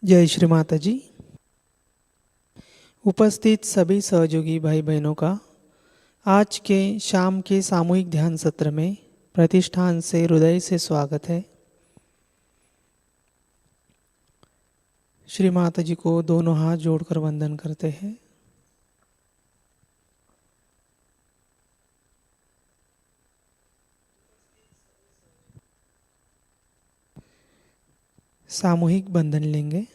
जय श्री माताजी। उपस्थित सभी सहयोगी भाई बहनों का आज के शाम के सामूहिक ध्यान सत्र में प्रतिष्ठान से हृदय से स्वागत है। श्री माताजी को दोनों हाथ जोड़कर वंदन करते हैं। सामूहिक बंधन लेंगे।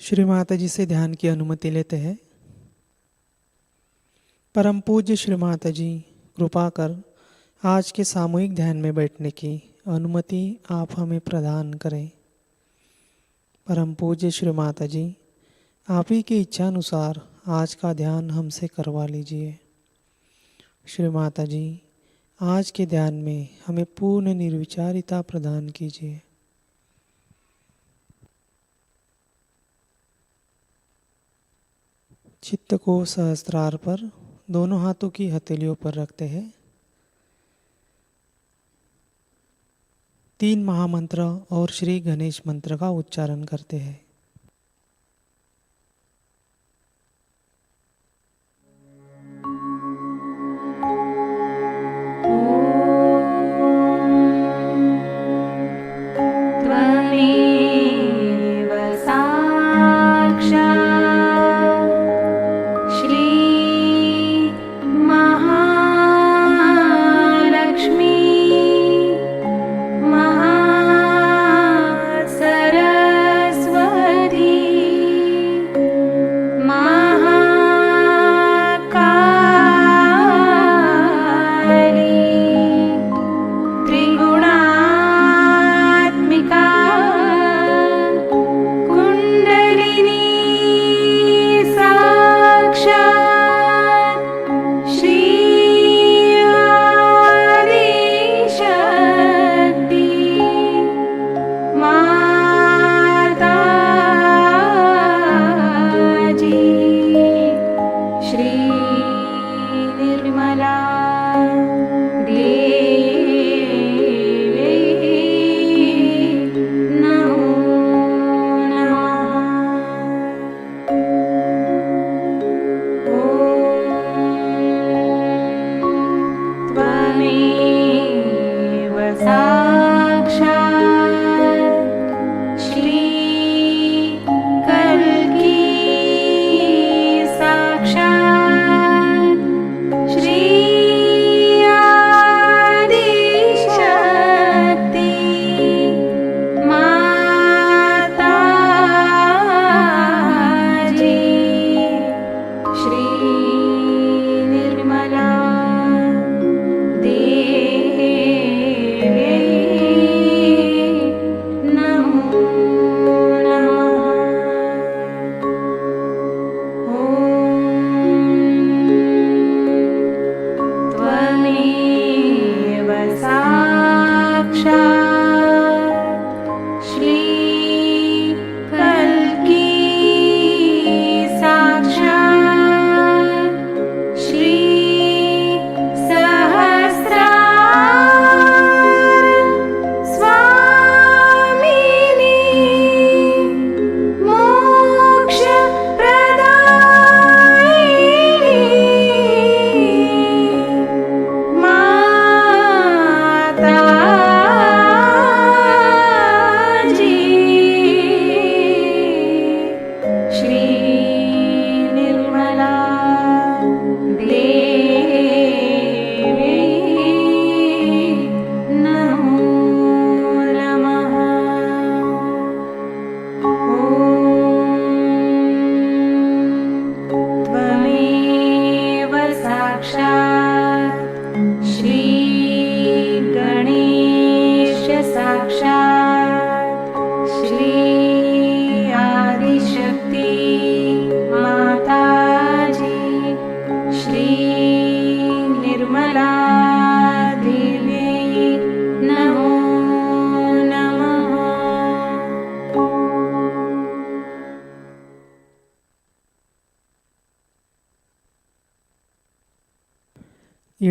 श्री माताजी से ध्यान की अनुमति लेते हैं। परम पूज्य श्री माताजी, कृपा कर आज के सामूहिक ध्यान में बैठने की अनुमति आप हमें प्रदान करें। परम पूज्य श्री माताजी, आप ही की इच्छा अनुसार आज का ध्यान हमसे करवा लीजिए। श्री माताजी, आज के ध्यान में हमें पूर्ण निर्विचारिता प्रदान कीजिए। चित्त को सहस्त्रार पर दोनों हाथों की हथेलियों पर रखते हैं। 3 महामंत्र और श्री गणेश मंत्र का उच्चारण करते हैं। त्वमेव साक्षात् श्री महालक्ष्मी महासरस्वती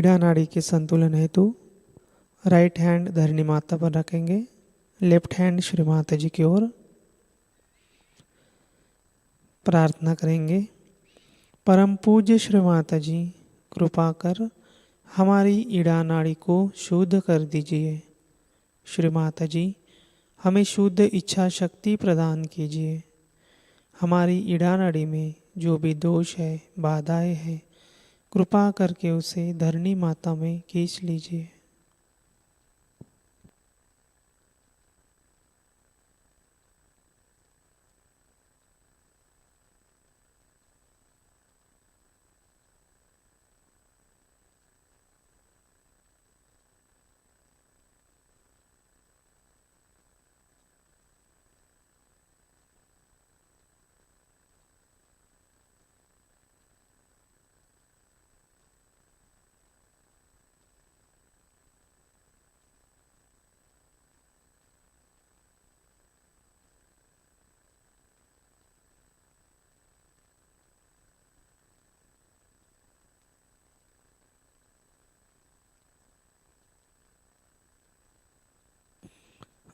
ईड़ा नाड़ी के संतुलन हेतु राइट हैंड धरणी माता पर रखेंगे, लेफ्ट हैंड श्री माता जी की ओर प्रार्थना करेंगे। परम पूज्य श्री माता जी, कृपा कर हमारी ईड़ा नाड़ी को शुद्ध कर दीजिए। श्री माता जी, हमें शुद्ध इच्छा शक्ति प्रदान कीजिए। हमारी ईड़ा नाड़ी में जो भी दोष है, बाधाएं हैं, कृपा करके उसे धरणी माता में खींच लीजिए।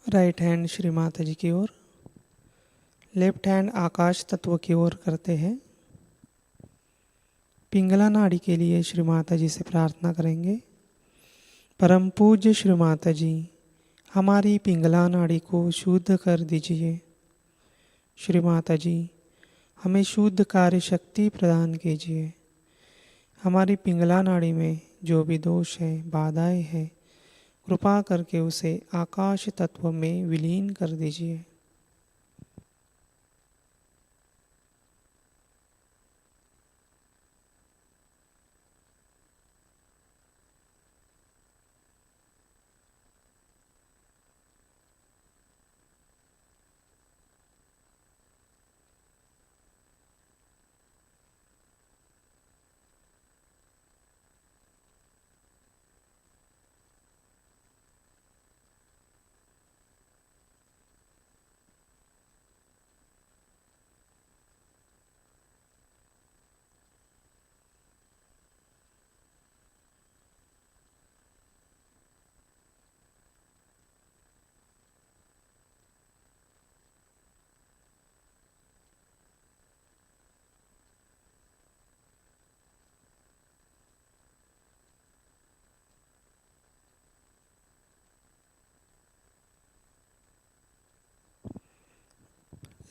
राइट हैंड श्री माता जी की ओर, लेफ्ट हैंड आकाश तत्व की ओर करते हैं। पिंगला नाड़ी के लिए श्री माता जी से प्रार्थना करेंगे। परम पूज्य श्री माता जी, हमारी पिंगला नाड़ी को शुद्ध कर दीजिए। श्री माता जी, हमें शुद्ध कार्य शक्ति प्रदान कीजिए। हमारी पिंगला नाड़ी में जो भी दोष है, बाधाएं हैं, कृपा करके उसे आकाश तत्व में विलीन कर दीजिए।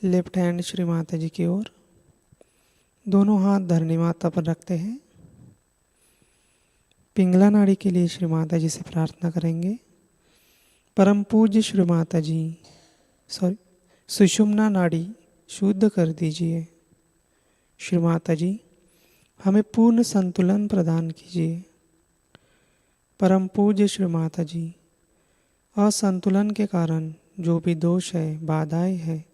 लेफ्ट हैंड श्री माता जी की ओर, दोनों हाथ धरणी माता पर रखते हैं। पिंगला नाड़ी के लिए श्री माता जी से प्रार्थना करेंगे। परम पूज्य श्री माता जी, सुषुम्ना नाड़ी शुद्ध कर दीजिए। श्री माता जी, हमें पूर्ण संतुलन प्रदान कीजिए। परम पूज्य श्री माता जी, असंतुलन के कारण जो भी दोष है, बाधाएं हैं,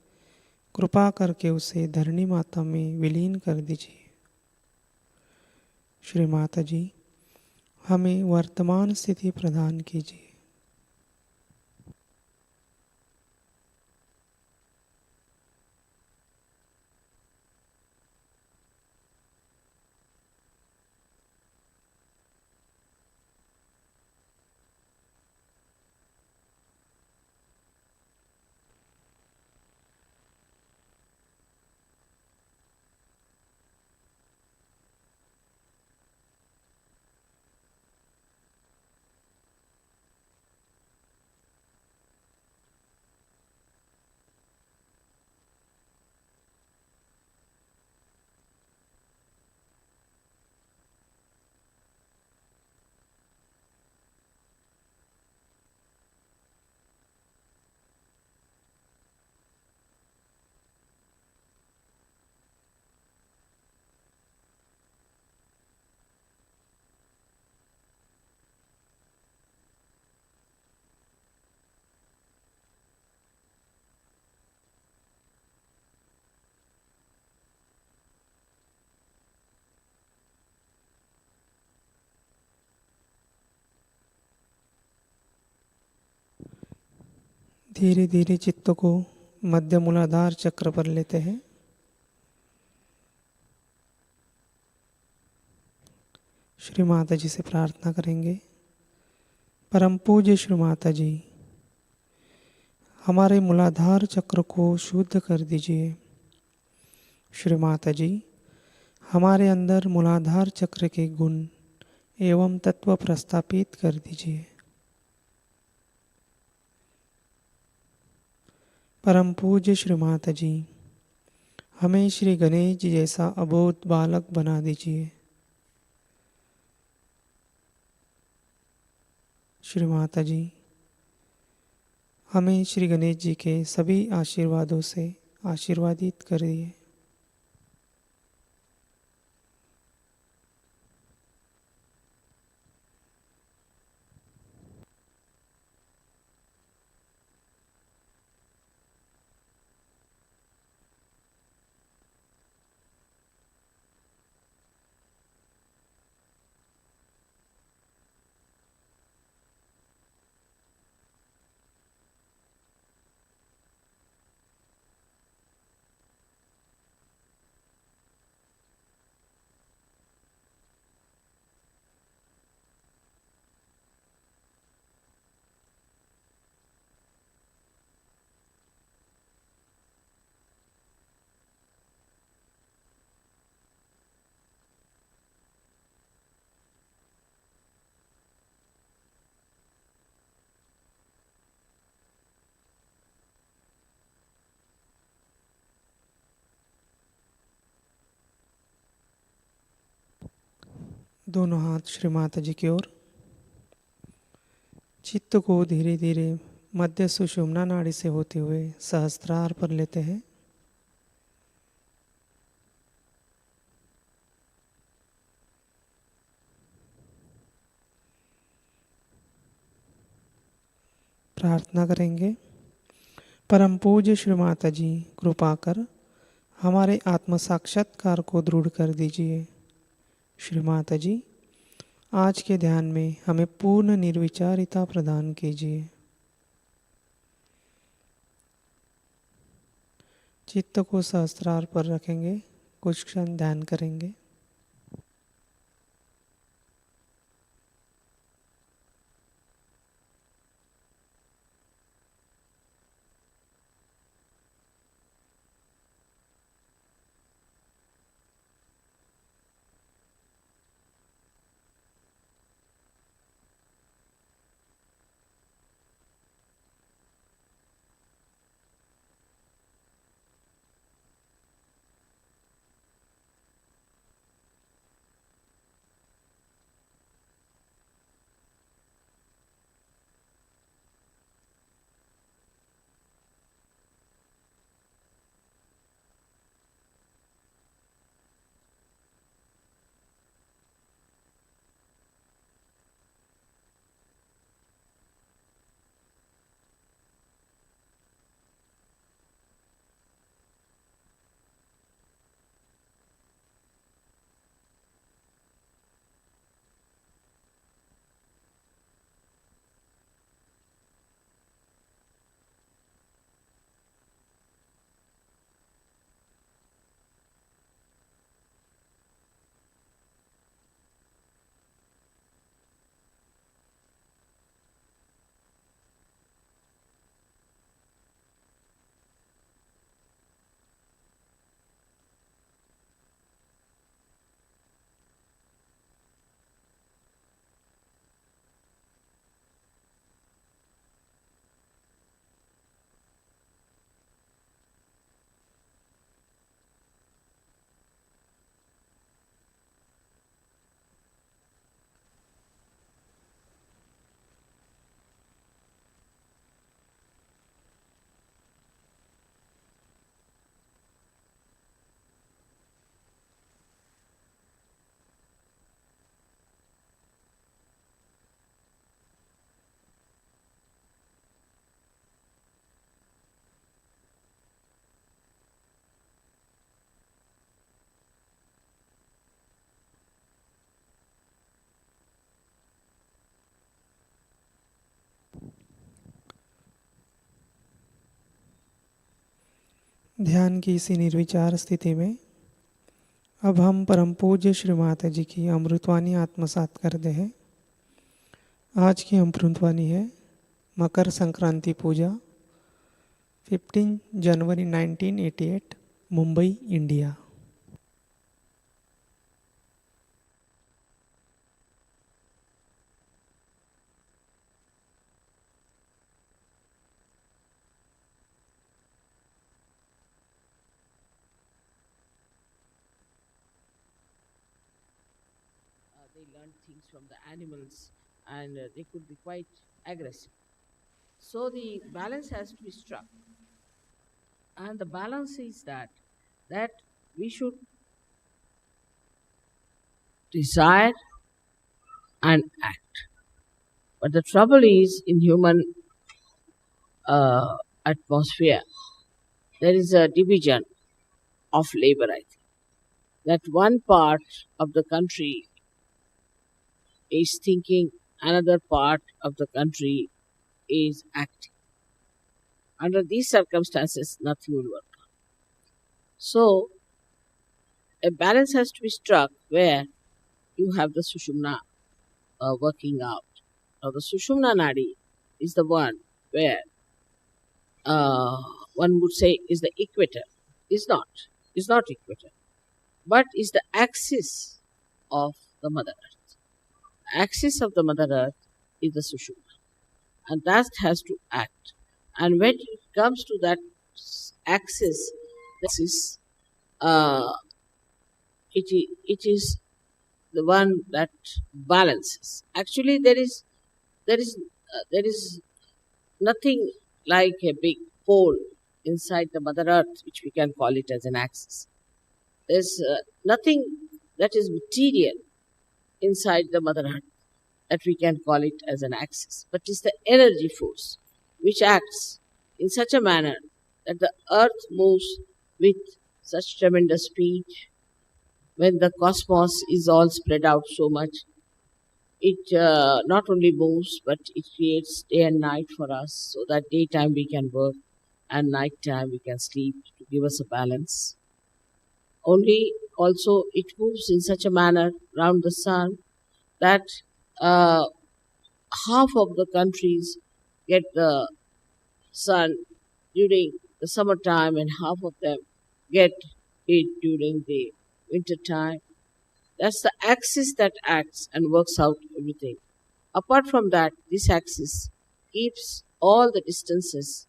कृपा करके उसे धरणी माता में विलीन कर दीजिए। श्री माता जी, हमें वर्तमान स्थिति प्रदान कीजिए। धीरे धीरे चित्त को मध्य मूलाधार चक्र पर लेते हैं। श्री माता जी से प्रार्थना करेंगे। परम पूज्य श्री माता जी, हमारे मूलाधार चक्र को शुद्ध कर दीजिए। श्री माता जी, हमारे अंदर मूलाधार चक्र के गुण एवं तत्व प्रस्थापित कर दीजिए। परम पूज्य श्री माता जी, हमें श्री गणेश जी जैसा अबोध बालक बना दीजिए। श्री माता जी, हमें श्री गणेश जी के सभी आशीर्वादों से आशीर्वादित करिए। दोनों हाथ श्री माता जी की ओर। चित्त को धीरे धीरे मध्य सुषुम्ना नाड़ी से होते हुए सहस्त्रार पर लेते हैं। प्रार्थना करेंगे। परम पूज्य श्री माता जी, कृपा कर हमारे आत्म साक्षात्कार को दृढ़ कर दीजिए। श्री माता जी, आज के ध्यान में हमें पूर्ण निर्विचारिता प्रदान कीजिए। चित्त को सहस्त्रार पर रखेंगे, कुछ क्षण ध्यान करेंगे। ध्यान की इसी निर्विचार स्थिति में अब हम परम पूज्य श्री माता जी की अमृतवाणी आत्मसात करते हैं। आज की अमृतवाणी है मकर संक्रांति पूजा 15 जनवरी 1988 Mumbai India. They learned things from the animals and they could be quite aggressive. So the balance has to be struck. And the balance is that we should desire and act. But the trouble is in human atmosphere, there is a division of labor, I think. That one part of the country is thinking, another part of the country is acting. Under these circumstances, nothing will work. So, a balance has to be struck where you have the Sushumna working out. Now, the Sushumna Nadi is the one where one would say is the equator. Is not equator, but is the axis of the Mother Earth. Axis of the Mother Earth is the Sushumna, and that has to act. And when it comes to that axis, uh, it is the one that balances. Actually, there is nothing like a big pole inside the Mother Earth, which we can call it as an axis. There's nothing that is material inside the Mother Earth that we can call it as an axis, but it's the energy force which acts in such a manner that the Earth moves with such tremendous speed. When the cosmos is all spread out so much, it not only moves, but it creates day and night for us, so that daytime we can work and nighttime we can sleep to give us a balance. Only also it moves in such a manner round the sun that half of the countries get the sun during the summertime and half of them get it during the winter time. That's the axis that acts and works out everything. Apart from that, this axis keeps all the distances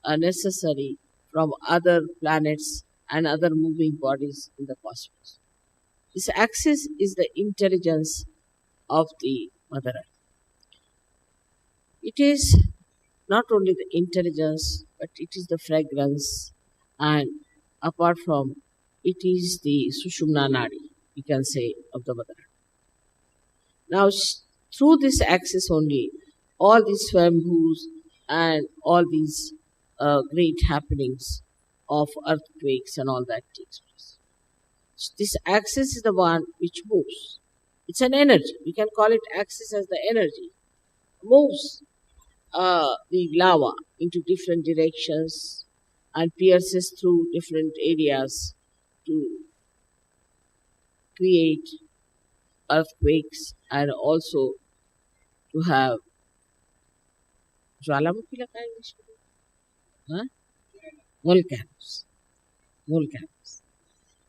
necessary from other planets and other moving bodies in the cosmos. This axis is the intelligence of the Mother Earth. It is not only the intelligence, but it is the fragrance, and apart from it is the Sushumna Nadi, we can say, of the Mother Earth. Now, through this axis only, all these swambhus and all these great happenings of earthquakes and all that takes place. This axis is the one which moves. It's an energy. We can call it axis as the energy. Moves the lava into different directions and pierces through different areas to create earthquakes and also to have Jwalamukhi laka hai English में? Huh? Volcanoes.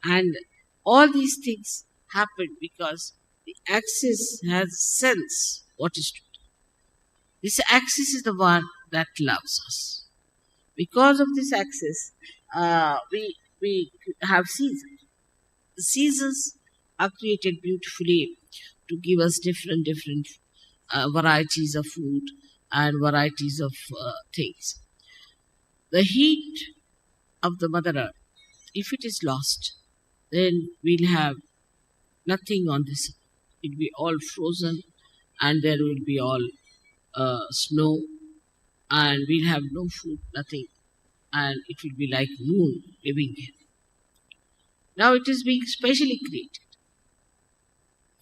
And all these things happen because the axis has sense what is to do. This axis is the one that loves us. Because of this axis, we have seasons. The seasons are created beautifully to give us different varieties of food and varieties of things. The heat of the Mother Earth, if it is lost, then we'll have nothing on this. It will be all frozen and there will be all snow and we'll have no food, nothing. And it will be like moon living here. Now it is being specially created.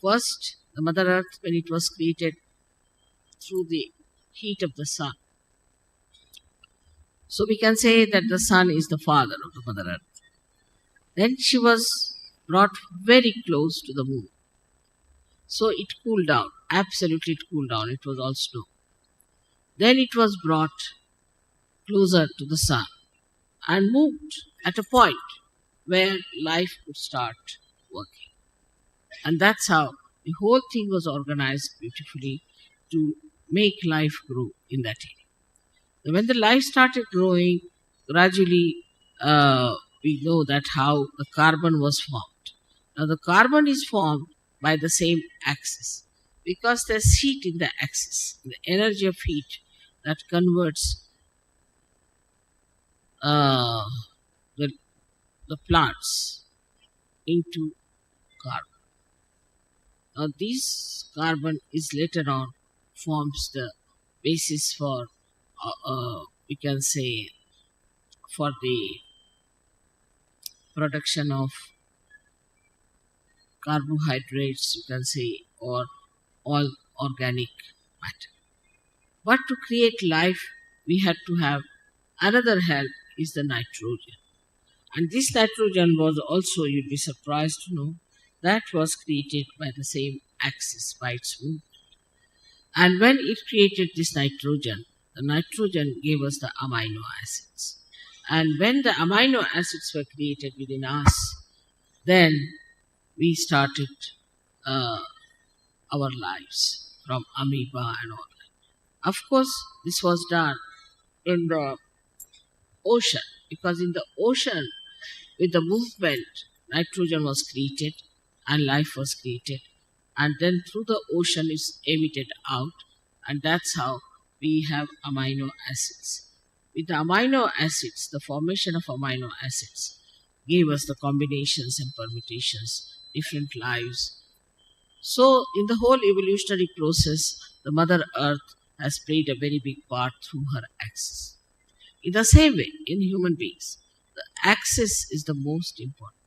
First, the Mother Earth, when it was created through the heat of the sun. So we can say that the sun is the father of the Mother Earth. Then she was brought very close to the moon. So it cooled down. Absolutely it cooled down. It was all snow. Then it was brought closer to the sun and moved at a point where life could start working. And that's how the whole thing was organized beautifully to make life grow in that area. When the life started growing, gradually we know that how the carbon was formed. Now the carbon is formed by the same axis because there's heat in the axis, the energy of heat that converts the, the plants into carbon. Now this carbon is later on forms the basis for we can say for the production of carbohydrates, you can say, or all organic matter. But to create life, we had to have another help is the nitrogen. And this nitrogen was also, you'd be surprised to know, that was created by the same axis, by its movement. And when it created this nitrogen, the nitrogen gave us the amino acids. And when the amino acids were created within us, then we started our lives from amoeba and all that. Of course, this was done in the ocean, because in the ocean, with the movement, nitrogen was created and life was created. And then through the ocean is emitted out, and that's how we have amino acids. With the amino acids, the formation of amino acids gave us the combinations and permutations, different lives. So in the whole evolutionary process, the Mother Earth has played a very big part through her axis. In the same way, in human beings, the axis is the most important.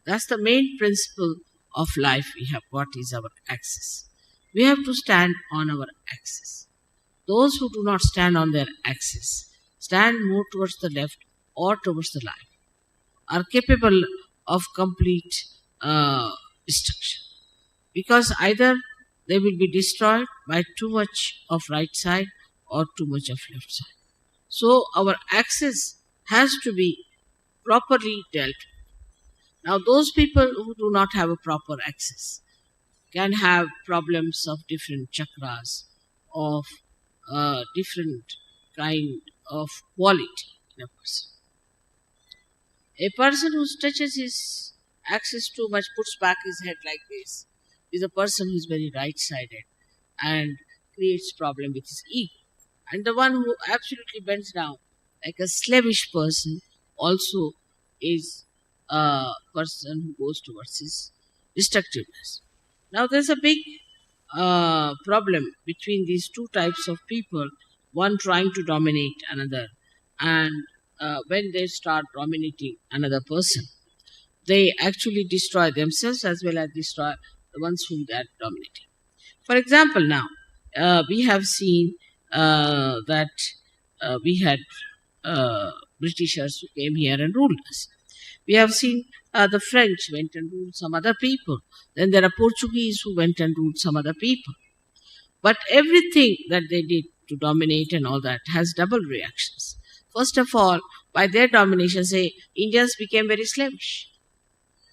That's the main principle of life we have got is our axis. We have to stand on our axis. Those who do not stand on their axis, stand more towards the left or towards the right, are capable of complete destruction. Because either they will be destroyed by too much of right side or too much of left side. So our axis has to be properly dealt with. Now those people who do not have a proper axis can have problems of different chakras, of different kind of quality in a person. A person who stretches his axis too much, puts back his head like this, is a person who is very right-sided and creates problem with his ego. And the one who absolutely bends down like a slavish person also is a person who goes towards his destructiveness. Now there's a big problem between these two types of people, one trying to dominate another, and when they start dominating another person, they actually destroy themselves as well as destroy the ones whom they are dominating. For example, now we have seen that we had Britishers who came here and ruled us. We have seen the French went and ruled some other people. Then there are Portuguese who went and ruled some other people. But everything that they did to dominate and all that has double reactions. First of all, by their domination, say, Indians became very slavish.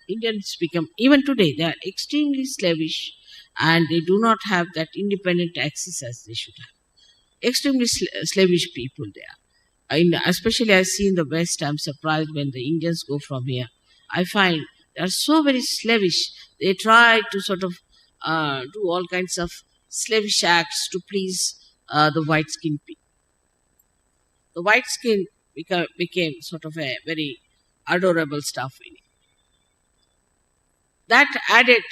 Indians become, even today, they are extremely slavish and they do not have that independent axis as they should have. Extremely slavish people they are. Especially I see in the West, I'm surprised when the Indians go from here. I find they are so very slavish. They try to sort of do all kinds of slavish acts to please the white-skinned people. The white skin became sort of a very adorable stuff in it. That added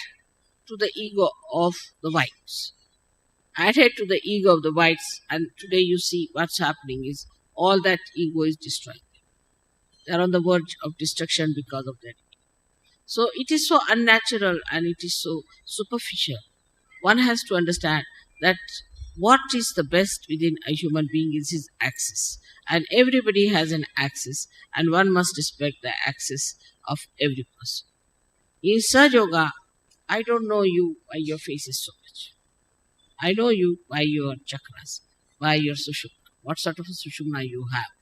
to the ego of the whites. Added to the ego of the whites, and today you see what's happening is all that ego is destroyed. They are on the verge of destruction because of that. So it is so unnatural and it is so superficial. One has to understand that what is the best within a human being is his axis. And everybody has an axis, and one must respect the axis of every person. In Sahaja, I don't know you by your faces so much. I know you by your chakras, by your sushumna, what sort of a sushumna you have.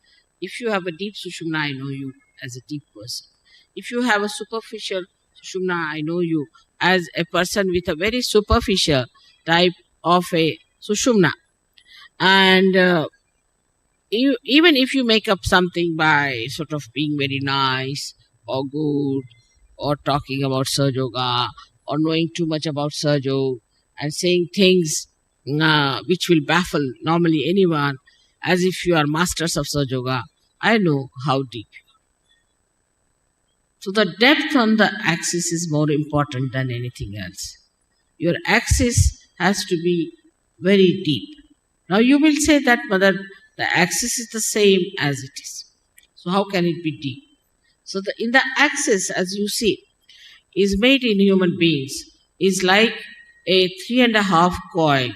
If you have a deep sushumna, I know you as a deep person. If you have a superficial sushumna, I know you as a person with a very superficial type of a sushumna. And even if you make up something by sort of being very nice or good or talking about Sahaja or knowing too much about Sahaja and saying things which will baffle normally anyone as if you are masters of Sahaja, I know how deep. So the depth on the axis is more important than anything else. Your axis has to be very deep. Now you will say that, Mother, the axis is the same as it is. So how can it be deep? So in the axis, as you see, is made in human beings, is like a 3.5 coil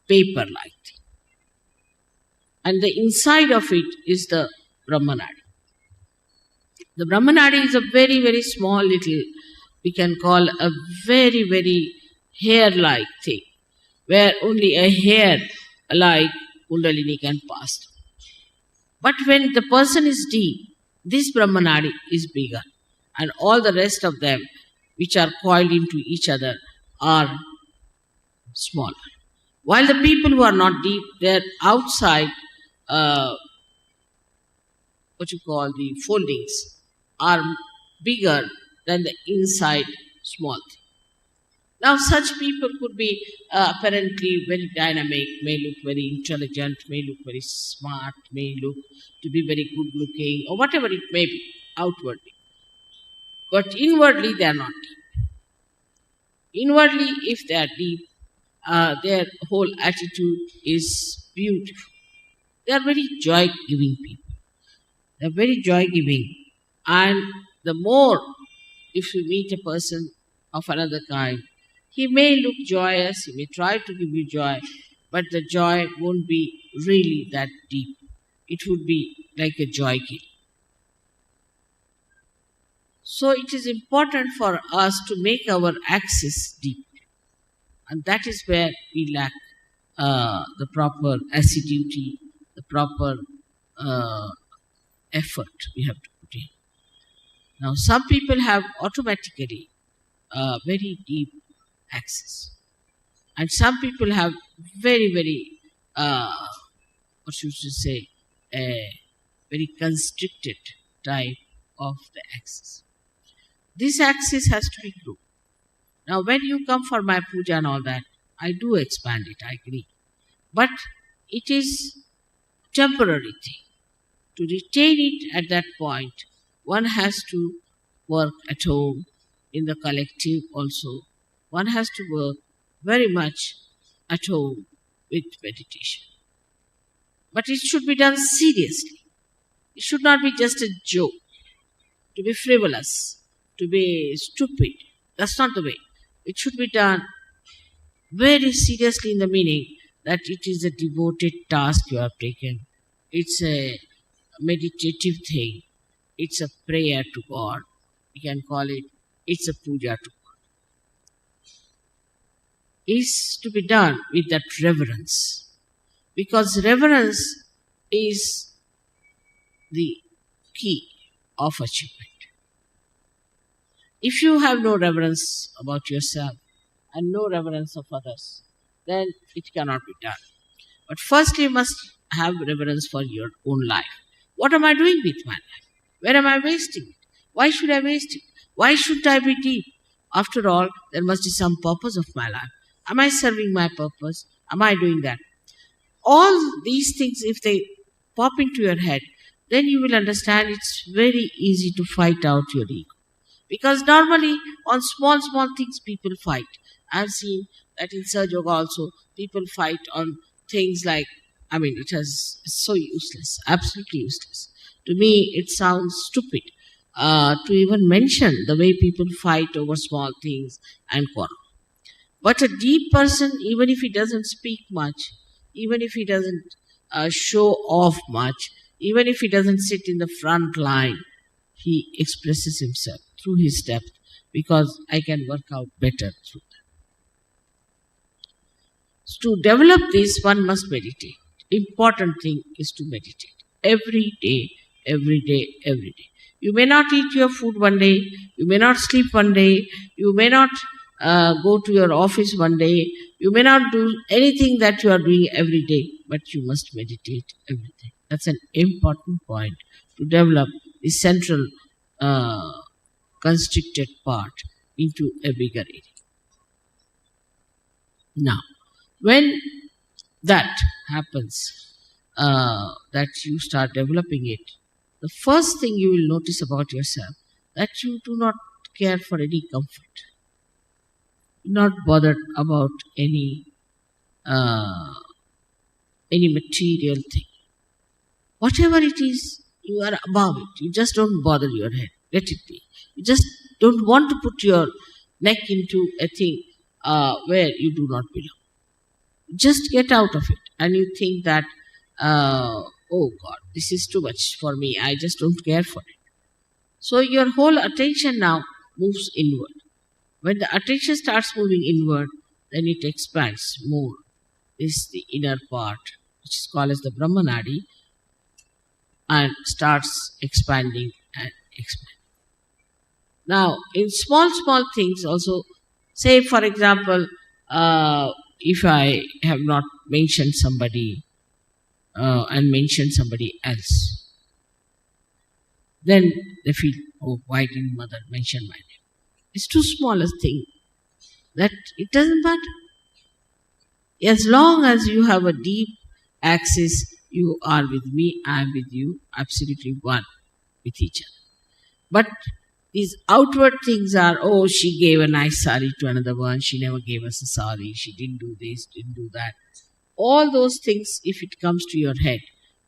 paper-like thing. And the inside of it is the Brahmanadi. The Brahmanadi is a very, very small little, we can call a very, very hair-like thing, where only a hair like Kundalini can pass. But when the person is deep, this Brahmanadi is bigger, and all the rest of them, which are coiled into each other, are smaller. While the people who are not deep, their outside, the foldings, are bigger than the inside small thing. Now, such people could be apparently very dynamic, may look very intelligent, may look very smart, may look to be very good looking, or whatever it may be, outwardly. But inwardly, they are not deep. Inwardly, if they are deep, their whole attitude is beautiful. They are very joy-giving people. They are very joy-giving. And the more, if you meet a person of another kind, he may look joyous, he may try to give you joy, but the joy won't be really that deep. It would be like a joy kill. So it is important for us to make our axis deep. And that is where we lack the proper assiduity, the proper effort we have to put in. Now, some people have automatically a very deep axis. And some people have very, very, a very constricted type of the axis. This axis has to be grown. Now, when you come for my puja and all that, I do expand it, I agree. But it is temporary thing. To retain it at that point, one has to work at home, in the collective also. One has to work very much at home with meditation. But it should be done seriously. It should not be just a joke, to be frivolous, to be stupid. That's not the way. It should be done very seriously in the meaning that it is a devoted task you have taken. It's a meditative thing. It's a prayer to God. We can call it, it's a puja to God. It's to be done with that reverence. Because reverence is the key of achievement. If you have no reverence about yourself and no reverence of others, then it cannot be done. But first you must have reverence for your own life. What am I doing with my life? Where am I wasting it? Why should I waste it? Why should I be deep? After all, there must be some purpose of my life. Am I serving my purpose? Am I doing that? All these things, if they pop into your head, then you will understand it's very easy to fight out your ego. Because normally on small, small things people fight. I've seen that in Sahaja also, people fight on things like, it's so useless, absolutely useless. To me, it sounds stupid to even mention the way people fight over small things and quarrel. But a deep person, even if he doesn't speak much, even if he doesn't show off much, even if he doesn't sit in the front line, he expresses himself through his depth because I can work out better through that. So to develop this, one must meditate. Important thing is to meditate. Every day, every day, every day. You may not eat your food one day, you may not sleep one day, you may not go to your office one day, you may not do anything that you are doing every day, but you must meditate every day. That's an important point to develop the central constricted part into a bigger area. Now, when that happens, that you start developing it, the first thing you will notice about yourself, that you do not care for any comfort. You're not bothered about any material thing. Whatever it is, you are above it. You just don't bother your head. Let it be. You just don't want to put your neck into a thing where you do not belong. Just get out of it, and you think that, oh God, this is too much for me. I just don't care for it. So your whole attention now moves inward. When the attention starts moving inward, then it expands more. This is the inner part, which is called as the Brahmanadi, and starts expanding and expanding. Now, in small things also, say for example, if I have not mentioned somebody and mentioned somebody else, then they feel, oh, why didn't mother mention my name? It's too small a thing that it doesn't matter. As long as you have a deep axis, you are with me, I am with you, absolutely one with each other. But these outward things are, oh, she gave a nice sari to another one, she never gave us a sari, she didn't do this, didn't do that. All those things, if it comes to your head,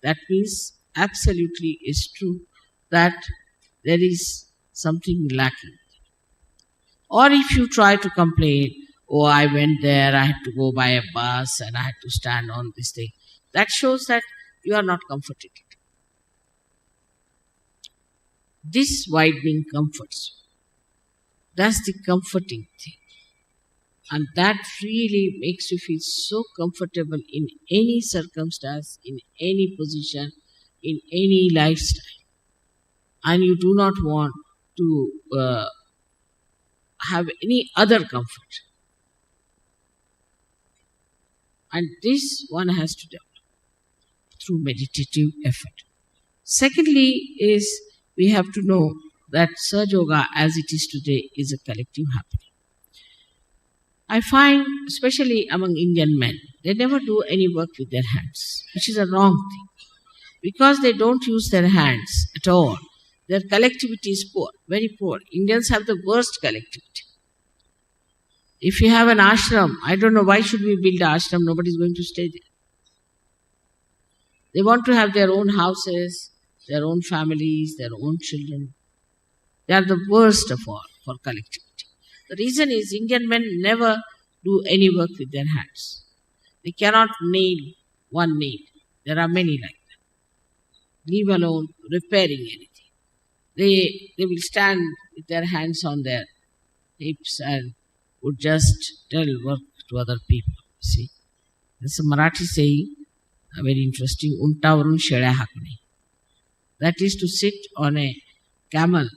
that means absolutely is true that there is something lacking. Or if you try to complain, oh, I went there, I had to go by a bus and I had to stand on this thing, that shows that you are not comforted. This widening comforts. That's the comforting thing. And that really makes you feel so comfortable in any circumstance, in any position, in any lifestyle. And you do not want to have any other comfort. And this one has to develop through meditative effort. Secondly is, we have to know that Sahajayoga as it is today is a collective happening. I find, especially among Indian men, they never do any work with their hands, which is a wrong thing. Because they don't use their hands at all, their collectivity is poor, very poor. Indians have the worst collectivity. If you have an ashram, I don't know why should we build an ashram, nobody is going to stay there. They want to have their own houses, their own families, their own children. They are the worst of all for collectivity. The reason is Indian men never do any work with their hands. They cannot nail one nail. There are many like that. Leave alone repairing anything. They will stand with their hands on their hips and would just tell work to other people. See, there's a Marathi saying, very interesting, untavarun shedya hakne. That is to sit on a camel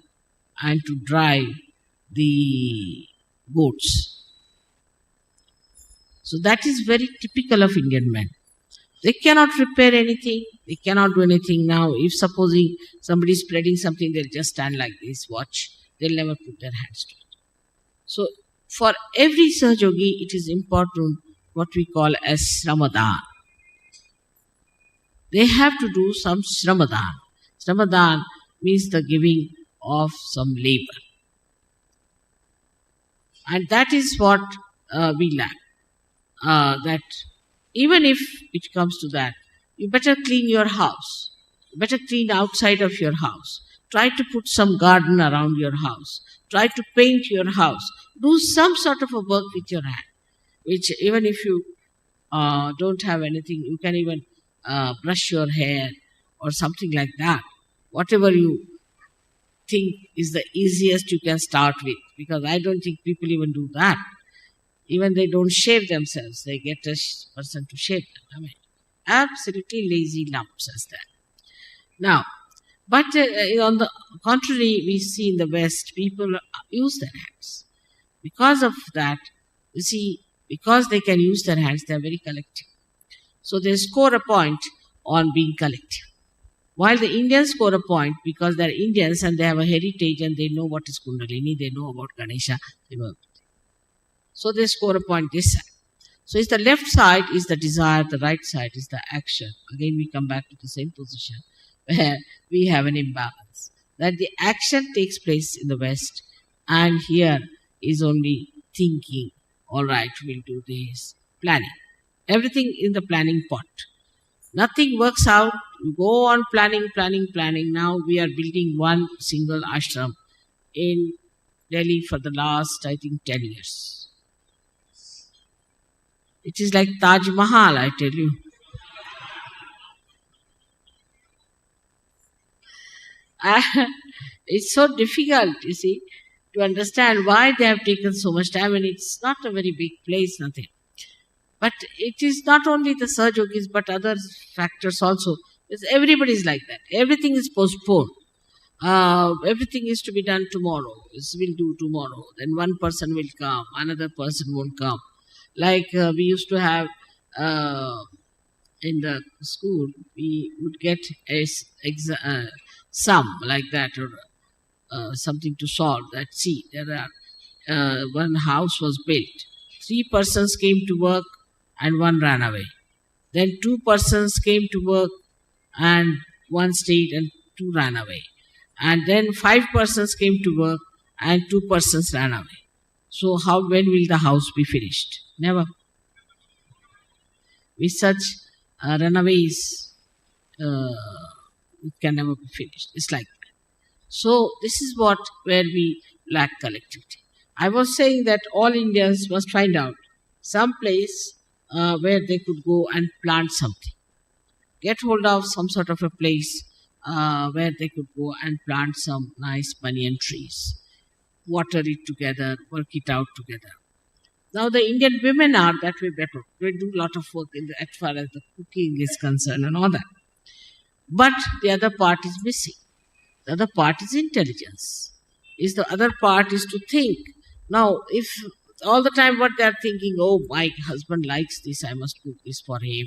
and to drive the goats. So that is very typical of Indian men. They cannot repair anything, they cannot do anything now. If supposing somebody is spreading something, they'll just stand like this, watch. They'll never put their hands to it. So for every Sahajogi, it is important what we call as Sramadan. They have to do some Sramadan. Sramadan means the giving of some labor. And that is what we lack. That even if it comes to that, you better clean your house. You better clean outside of your house. Try to put some garden around your house. Try to paint your house. Do some sort of a work with your hand. Which even if you don't have anything, you can even brush your hair or something like that. Whatever you think is the easiest you can start with, because I don't think people even do that. Even they don't shave themselves. They get a person to shave them. I mean, absolutely lazy lumps as that. Now, but on the contrary, we see in the West, people use their hands. Because of that, you see, because they can use their hands, they are very collective. So they score a point on being collective. While the Indians score a point because they're Indians and they have a heritage and they know what is Kundalini, they know about Ganesha, they know everything. So they score a point this side. So it's the left side is the desire, the right side is the action. Again, we come back to the same position where we have an imbalance. That the action takes place in the West, and here is only thinking, all right, we'll do this, planning. Everything in the planning pot. Nothing works out. You go on planning. Now we are building one single ashram in Delhi for the last, I think, 10 years. It is like Taj Mahal, I tell you. It's so difficult, you see, to understand why they have taken so much time, and it's not a very big place, nothing. But it is not only the Sahajogis, but other factors also. Everybody is like that. Everything is postponed. Everything is to be done tomorrow. We'll do tomorrow. Then one person will come, another person won't come. Like we used to have in the school, we would get a sum like that, or something to solve. That see, there are one house was built. 3 persons came to work and 1 ran away. Then 2 persons came to work and 1 stayed and 2 ran away. And then 5 persons came to work and 2 persons ran away. So when will the house be finished? Never. With such runaways, it can never be finished. It's like that. So this is where we lack collectivity. I was saying that all Indians must find out some place where they could go and plant something. Get hold of some sort of a place where they could go and plant some nice banyan trees. Water it together, work it out together. Now the Indian women are that way better. They do a lot of work as far as the cooking is concerned and all that. But the other part is missing. The other part is intelligence. The other part is to think. Now, if all the time what they are thinking, oh, my husband likes this, I must cook this for him.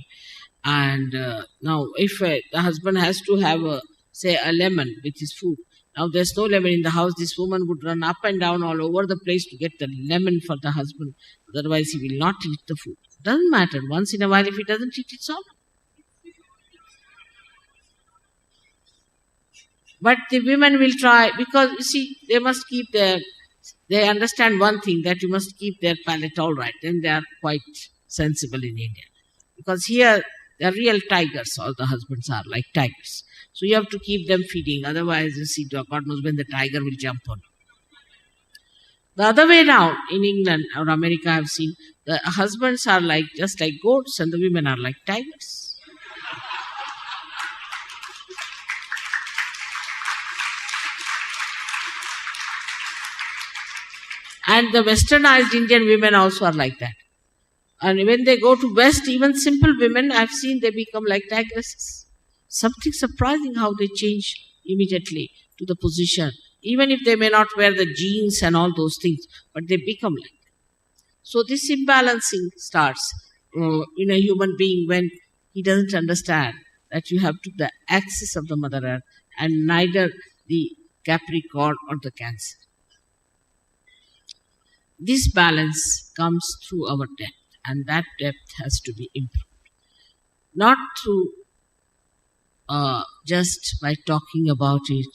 And now, if the husband has to have, a lemon with his food, now there's no lemon in the house, this woman would run up and down all over the place to get the lemon for the husband. Otherwise, he will not eat the food. Doesn't matter. Once in a while, if he doesn't eat, it's all. But the women will try, because you see, they must keep they understand one thing, that you must keep their palate all right. Then they are quite sensible in India. Because here, they are real tigers. All the husbands are like tigers. So you have to keep them feeding. Otherwise, you see, God knows when the tiger will jump on you. The other way now, in England or America, I've seen, the husbands are just like goats and the women are like tigers. And the westernized Indian women also are like that. And when they go to West, even simple women, I've seen they become like tigresses. Something surprising how they change immediately to the position. Even if they may not wear the jeans and all those things, but they become like that. So this imbalancing starts in a human being when he doesn't understand that you have to the axis of the Mother Earth and neither the Capricorn or the Cancer. This balance comes through our depth, and that depth has to be improved. Not through just by talking about it,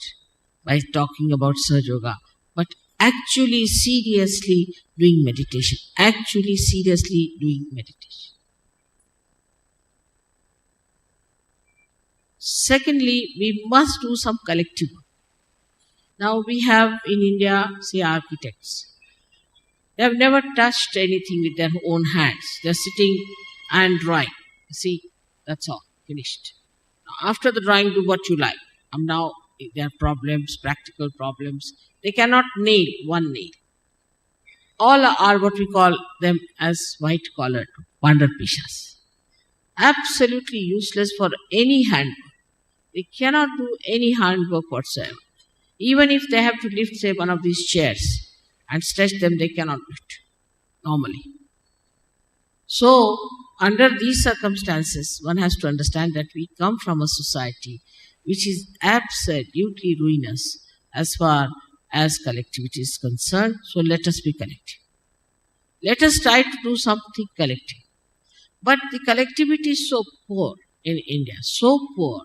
by talking about Sahajayoga, but actually seriously doing meditation. Actually seriously doing meditation. Secondly, we must do some collective work. Now we have in India, say, architects. They have never touched anything with their own hands. They are sitting and drawing. See, that's all. Finished. Now, after the drawing, do what you like. Now their problems, practical problems. They cannot nail one nail. All are what we call them as white-collared wonder pishas. Absolutely useless for any handwork. They cannot do any handwork whatsoever. Even if they have to lift, say, one of these chairs and stretch them, they cannot do it normally. So, under these circumstances, one has to understand that we come from a society which is absolutely ruinous as far as collectivity is concerned. So, let us be collective. Let us try to do something collective. But the collectivity is so poor in India, so poor,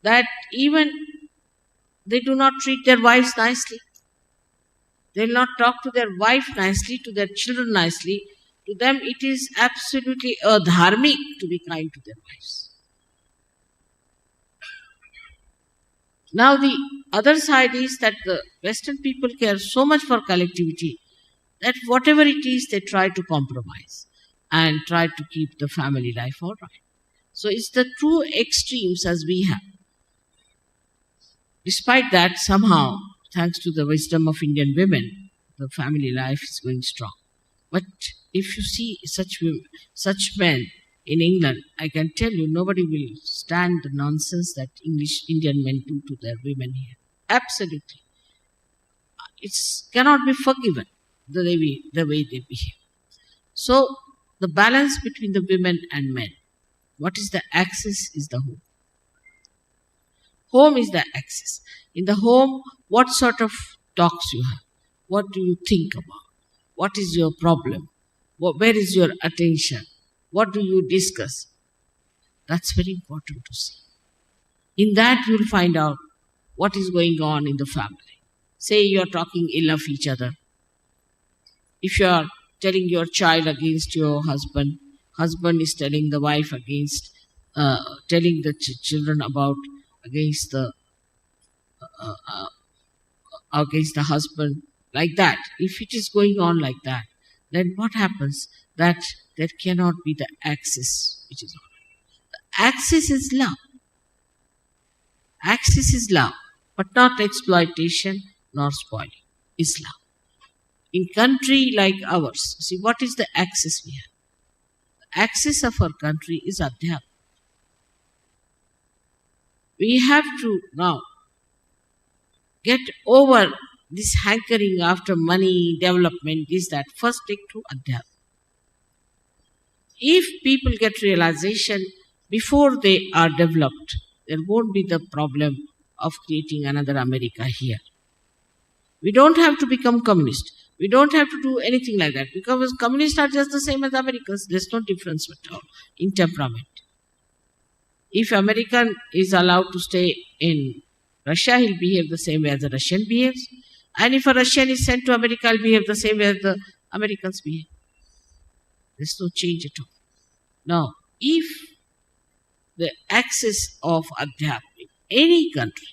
that even they do not treat their wives nicely. They will not talk to their wife nicely, to their children nicely. To them, it is absolutely dharmic to be kind to their wives. Now, the other side is that the Western people care so much for collectivity that whatever it is, they try to compromise and try to keep the family life all right. So, it's the two extremes as we have. Despite that, somehow, thanks to the wisdom of Indian women, the family life is going strong. But if you see such men in England, I can tell you nobody will stand the nonsense that Indian men do to their women here. Absolutely. It cannot be forgiven the way they behave. So, the balance between the women and men. What is the axis is the home. Home is the axis. In the home, what sort of talks you have? What do you think about? What is your problem? Where is your attention? What do you discuss? That's very important to see. In that, you will find out what is going on in the family. Say you are talking ill of each other. If you are telling your child against your husband, husband is telling the wife against, telling the children about against the husband, like that. If it is going on like that, then what happens? That there cannot be the axis which is on. The axis is love. Axis is love, but not exploitation nor spoiling. Is love. In country like ours, see what is the axis we have? The axis of our country is Adhyatma. We have to now get over this hankering after money, development, is that. First take to Adhyatma. If people get realization before they are developed, there won't be the problem of creating another America here. We don't have to become communist. We don't have to do anything like that, because communists are just the same as Americans. There's no difference at all in temperament. If American is allowed to stay in Russia, he'll behave the same way as a Russian behaves. And if a Russian is sent to America, he'll behave the same way as the Americans behave. There's no change at all. Now, if the axis of Adhyatma in any country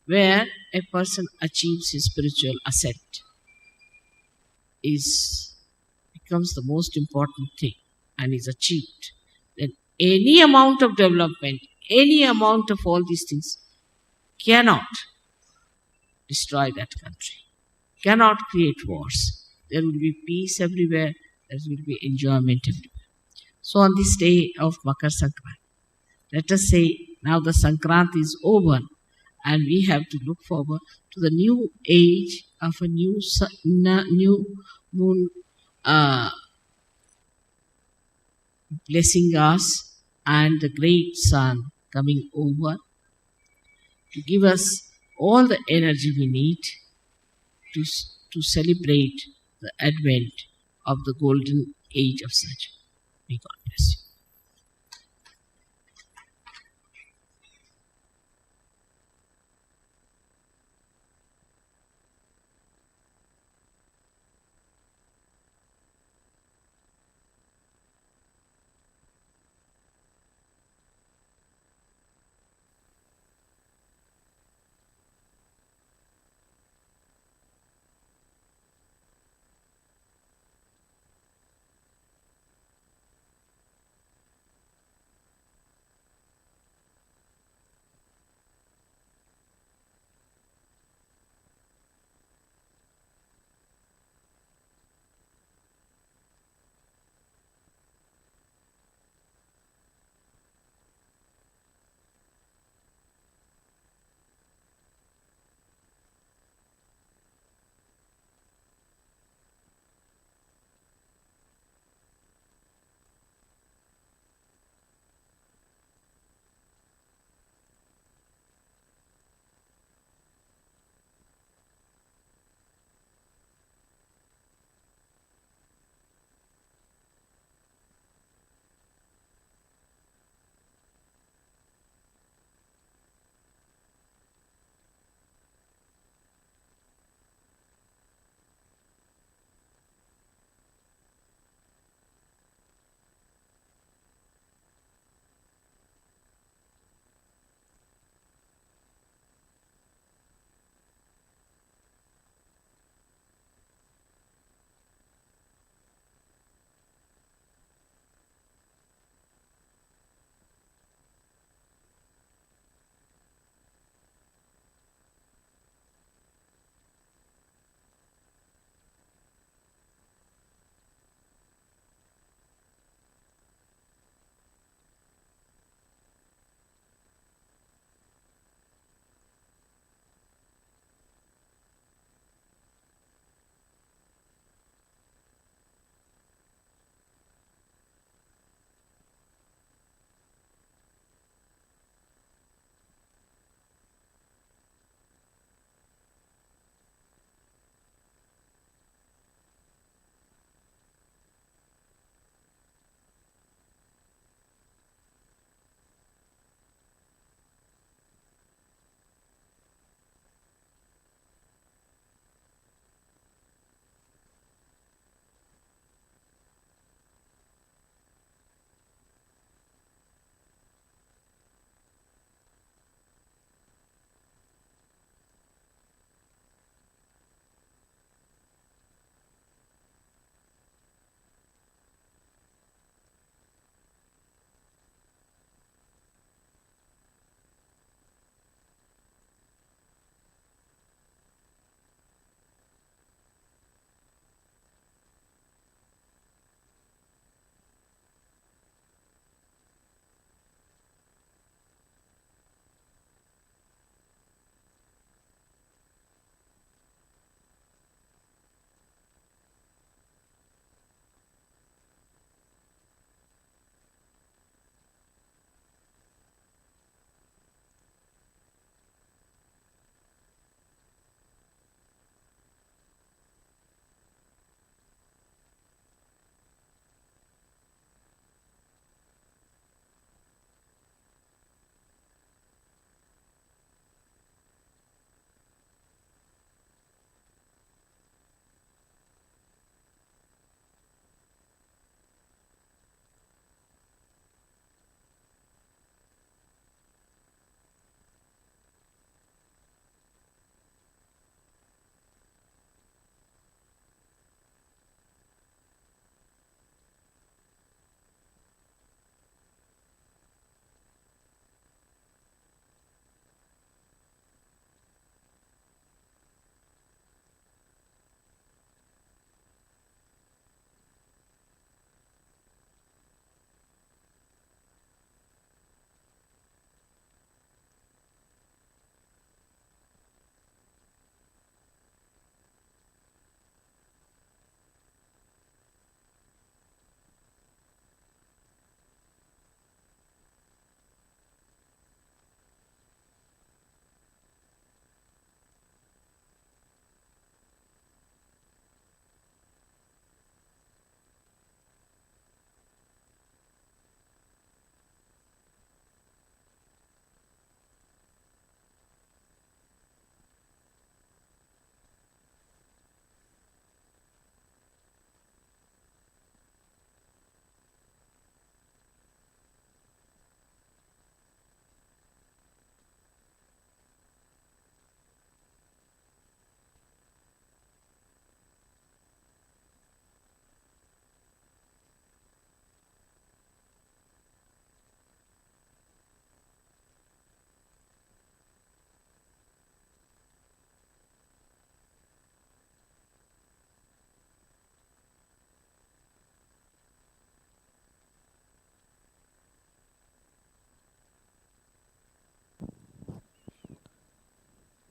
where a person achieves his spiritual ascent becomes the most important thing and is achieved, then any amount of development, any amount of all these things cannot destroy that country, cannot create wars. There will be peace everywhere, there will be enjoyment everywhere. So on this day of Makar Sankranti, let us say now the Sankranti is over and we have to look forward to the new age of a new moon blessing us, and the great sun coming over to give us all the energy we need to celebrate the advent of the golden age of Sahaja. May God bless you.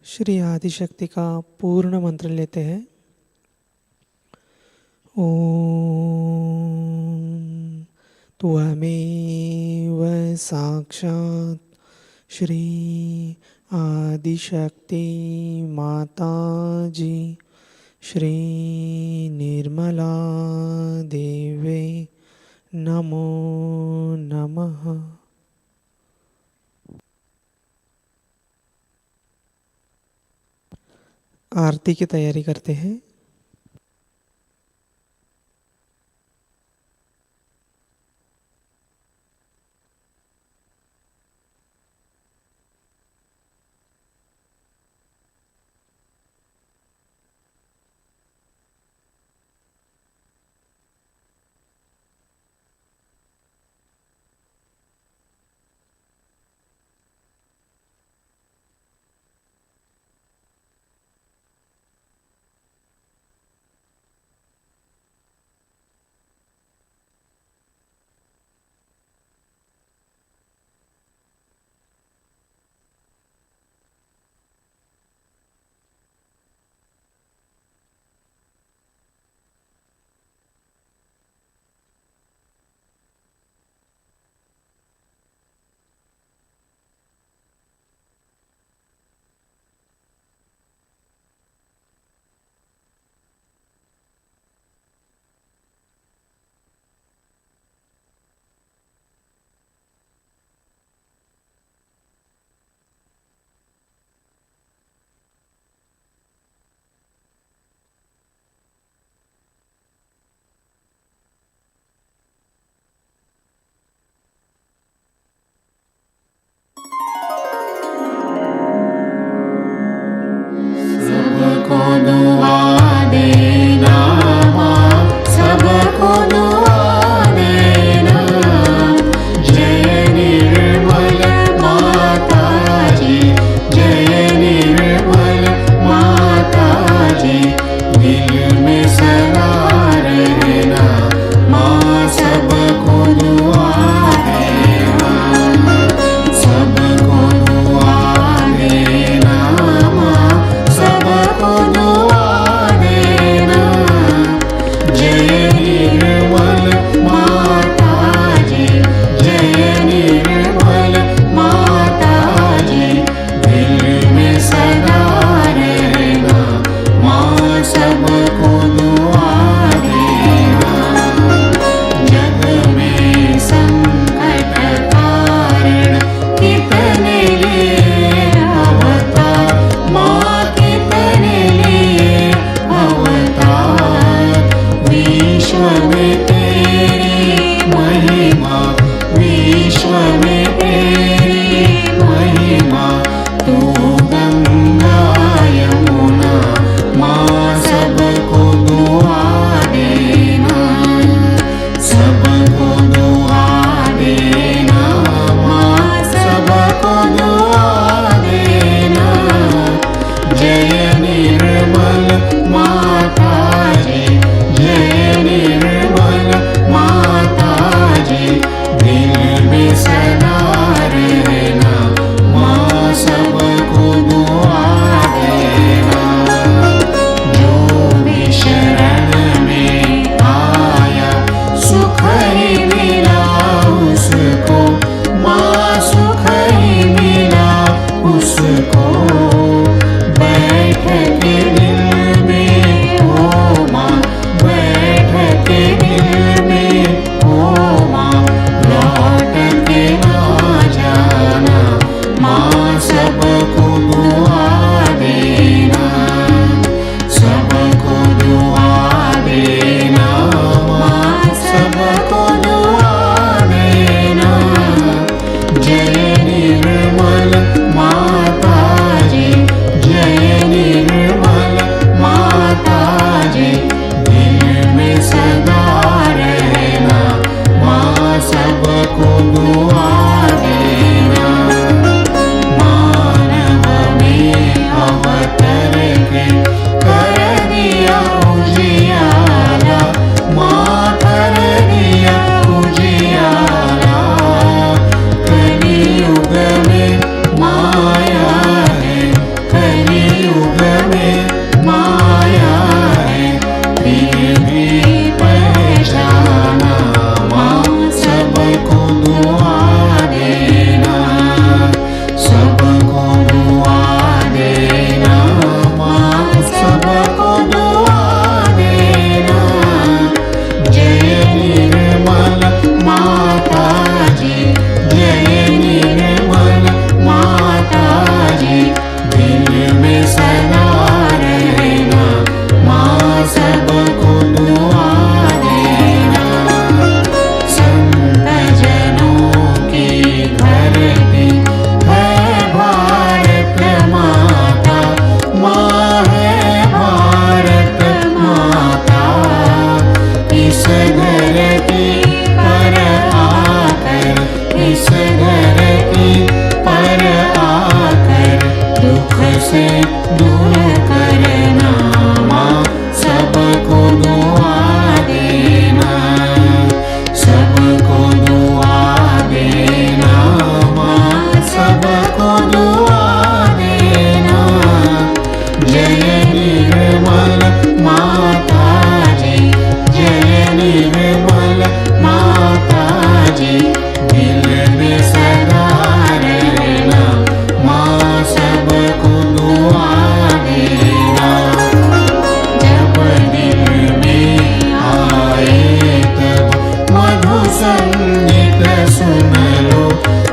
Shri Adishakti का पूर्ण मंत्र लेते हैं। ओम त्वमेव साक्षात् श्री आदिशक्ति माताजी श्री निर्मला देवे नमो नमः। आरती की तैयारी करते हैं।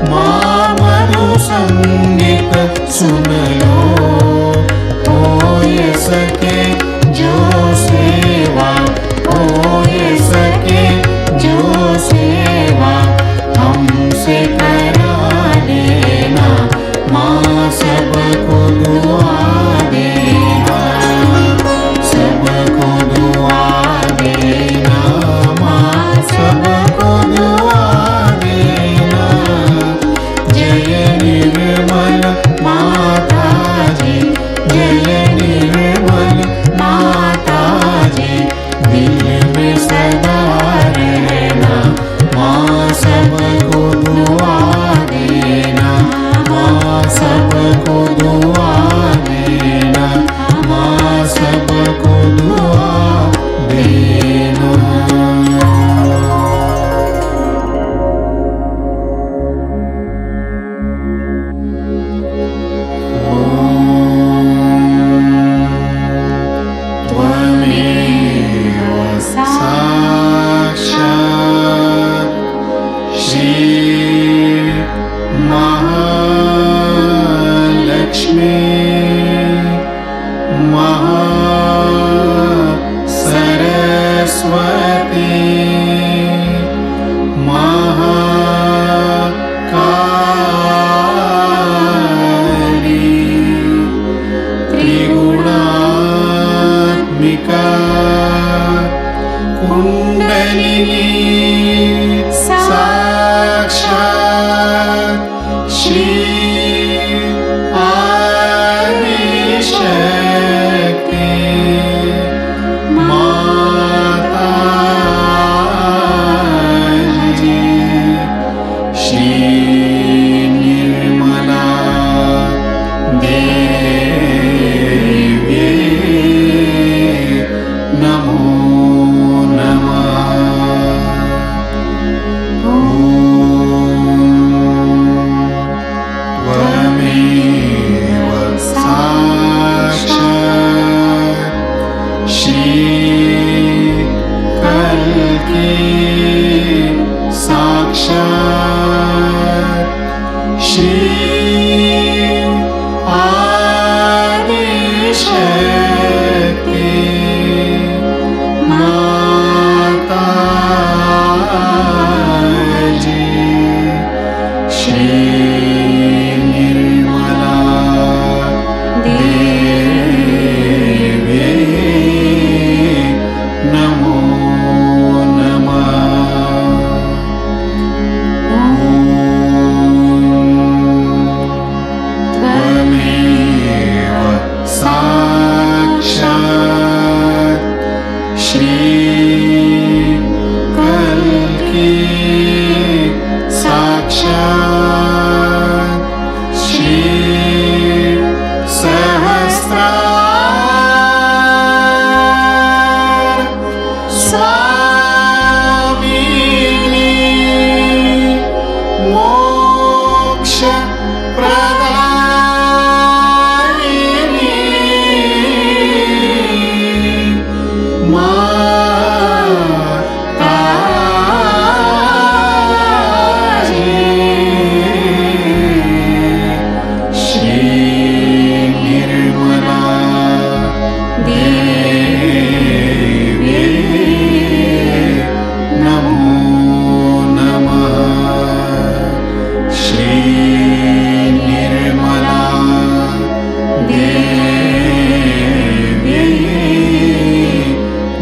माँ मधु संगीत सुन लो, हो ये सके जो सेवा, हो ये सके जो सेवा हमसे करा देना, माँ सबको दुआ देना, सबको दुआ देना, माँ सबको दुआ देना। जय निर्मल माताजी, जय निर्मल माताजी, दिल में सदा रहना, माँ सबको दुआ देना, माँ सबको दुआ देना, माँ सबको दुआ देना। त्वमेव साक्षात् श्री महालक्ष्मी महासरस्वती महाकाली त्रिगुणात्मिका कुंडलिनी साक्षात् श्री आदिशक्ति माताजी, श्री निर्मला देवी नमो नमः। त्वमेव साक्षात् श्री कल्की साक्षात् श्री आदिशक्ति माताजी, श्री निर्मला देवी नमो नमः। त्वमेव साक्षात् श्री कल्की साक्षात् श्री सहस्रार स्वामिनी मोक्ष प्रदायिनी माताजी, श्री निर्मला देवी नमो नमः। श्री निर्मला देवी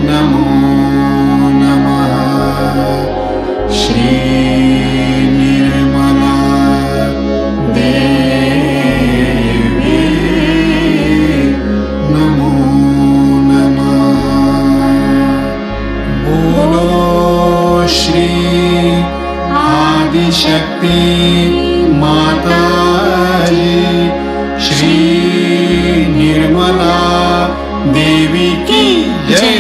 नमो नमः। श्री निर्मला देवी नमो नमः। बोलो श्री आदिशक्ति माताजी, श्री निर्मला देवी की जय।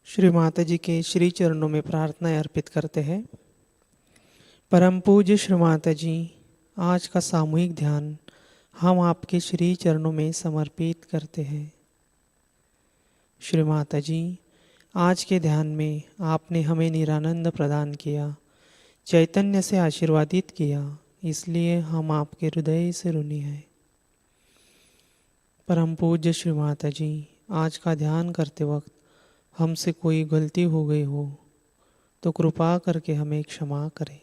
श्री माताजी के श्री चरणों में प्रार्थनाएं अर्पित करते हैं। परम पूज्य श्री माताजी, आज का सामूहिक ध्यान हम आपके श्री चरणों में समर्पित करते हैं। श्री माताजी, आज के ध्यान में आपने हमें निरानंद प्रदान किया, चैतन्य से आशीर्वादित किया, इसलिए हम आपके हृदय से ऋणी हैं। परम पूज्य श्री माताजी, आज का ध्यान करते वक्त हमसे कोई गलती हो गई हो तो कृपा करके हमें क्षमा करें।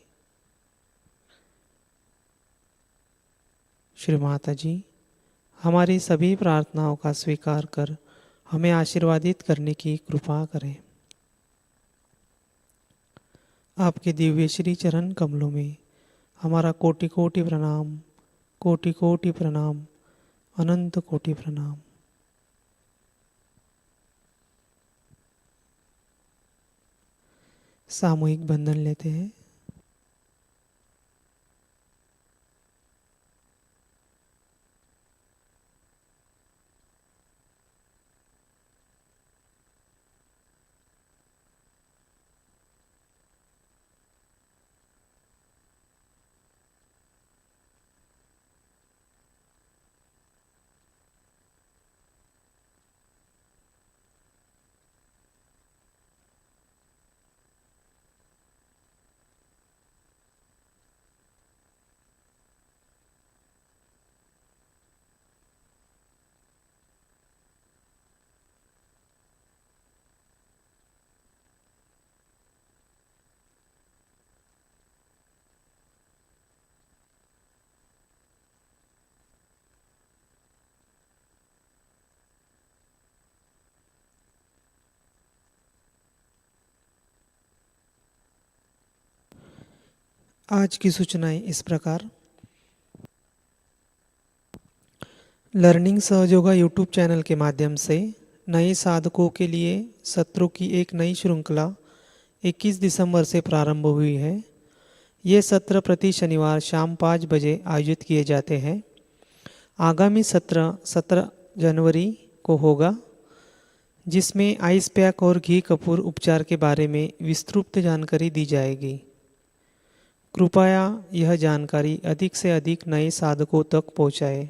श्री माताजी, हमारी सभी प्रार्थनाओं का स्वीकार कर हमें आशीर्वादित करने की कृपा करें। आपके दिव्य श्री चरण कमलों में हमारा कोटि कोटि प्रणाम, कोटि कोटि प्रणाम, अनंत कोटि प्रणाम। सामूहिक बंधन लेते हैं। आज की सूचनाएं इस प्रकार। लर्निंग सहजयोगा यूट्यूब चैनल के माध्यम से नए साधकों के लिए सत्रों की एक नई श्रृंखला 21 दिसंबर से प्रारंभ हुई है। ये सत्र प्रति शनिवार शाम 5 बजे आयोजित किए जाते हैं। आगामी सत्र 17 जनवरी को होगा, जिसमें आइस पैक और घी कपूर उपचार के बारे में विस्तृत जानकारी दी जाएगी। कृपया यह जानकारी अधिक से अधिक नए साधकों तक पहुंचाएं।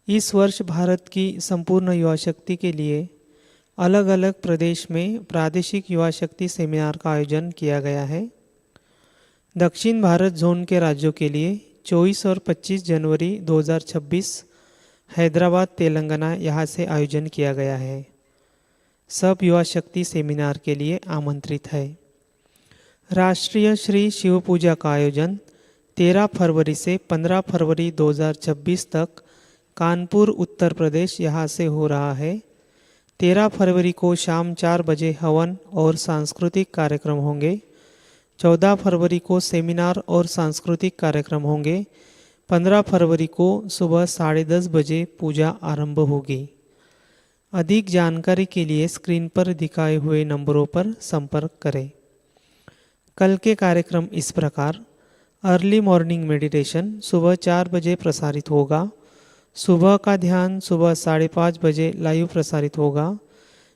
इस वर्ष भारत की संपूर्ण युवा शक्ति के लिए अलग अलग प्रदेश में प्रादेशिक युवा शक्ति सेमिनार का आयोजन किया गया है। दक्षिण भारत जोन के राज्यों के लिए 24 और 25 जनवरी 2026 हैदराबाद, तेलंगाना यहाँ से आयोजन किया गया है। सब युवा शक्ति सेमिनार के लिए आमंत्रित है। राष्ट्रीय श्री शिव पूजा का आयोजन 13 फरवरी से 15 फरवरी 2026 तक कानपुर, उत्तर प्रदेश यहाँ से हो रहा है। 13 फरवरी को शाम 4 बजे हवन और सांस्कृतिक कार्यक्रम होंगे। 14 फरवरी को सेमिनार और सांस्कृतिक कार्यक्रम होंगे। 15 फरवरी को सुबह 10:30 बजे पूजा आरंभ होगी। अधिक जानकारी के लिए स्क्रीन पर दिखाए हुए नंबरों पर संपर्क करें। कल के कार्यक्रम इस प्रकार। अर्ली मॉर्निंग मेडिटेशन सुबह 4 बजे प्रसारित होगा। सुबह का ध्यान सुबह 5:30 बजे लाइव प्रसारित होगा।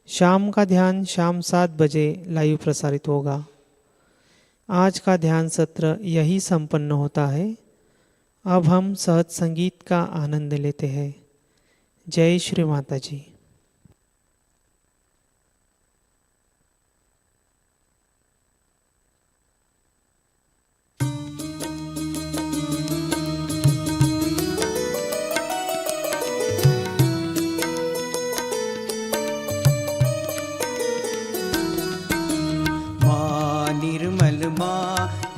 शाम का ध्यान शाम 7 बजे लाइव प्रसारित होगा। आज का ध्यान सत्र यही संपन्न होता है। अब हम सहज संगीत का आनंद लेते हैं। जय श्री माताजी।